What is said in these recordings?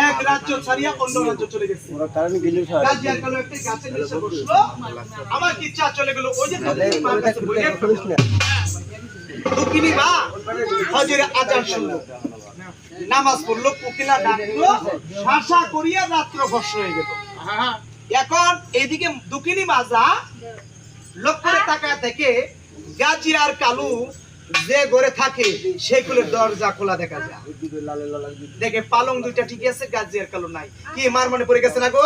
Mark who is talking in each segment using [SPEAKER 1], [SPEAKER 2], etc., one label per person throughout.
[SPEAKER 1] এক রাজ্য ছাড়িয়া অন্য রাজ্য চলে গেছে। গাজিয়ার কালো একটা গাছের নিচে বসলো, আমার ইচ্ছা চলে গেল ওই যে দক্ষিণী মা হজরে আজান শুনলো, নামাজ পড়লো, কোকিলা ডাকলো, ভাষা করিয়া রাত্র ভস্ম হয়ে গেল। এখন এদিকে দক্ষিণী মাজা লোক করে তাকায় থেকে গাজী আর কালু যে ঘরে থাকে সেগুলোর দরজা খোলা দেখা যায়। দেখে পালং দুইটা ঠিক আছে, গাজী আর কালু নাই। কি মার মনে পড়ে গেছে না গো?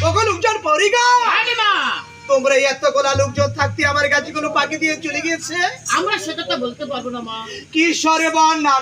[SPEAKER 1] ওগো লোকজন পড়ি গো, তোমরা এতগুলা লোকজন থাকতে আমার গাজী গুলো পাকি দিয়ে চলে গিয়েছে।
[SPEAKER 2] আমরা সেটা তো বলতে পারবো না মা।
[SPEAKER 1] কি সরে বন্যা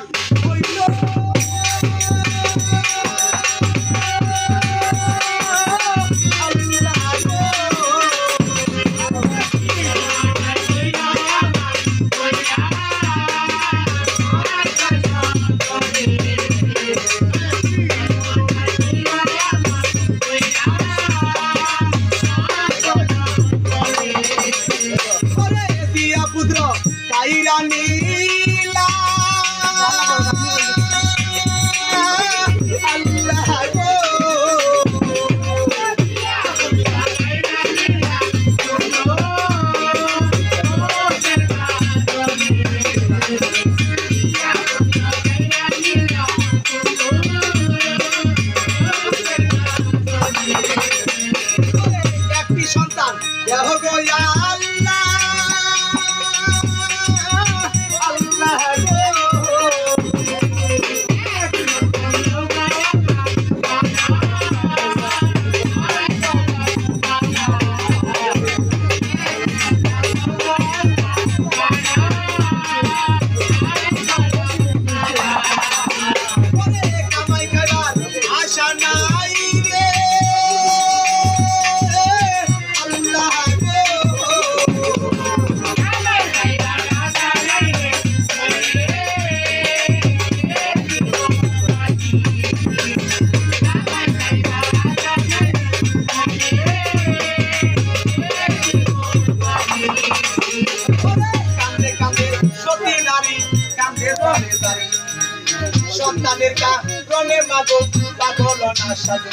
[SPEAKER 1] সন্তানের কারণে মাগো পাগল না সাজে,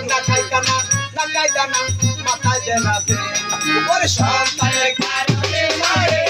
[SPEAKER 1] না খাই কানা না খাই দানা মাথায় দেনা দে, ওরে সন্তানের কারণে মারে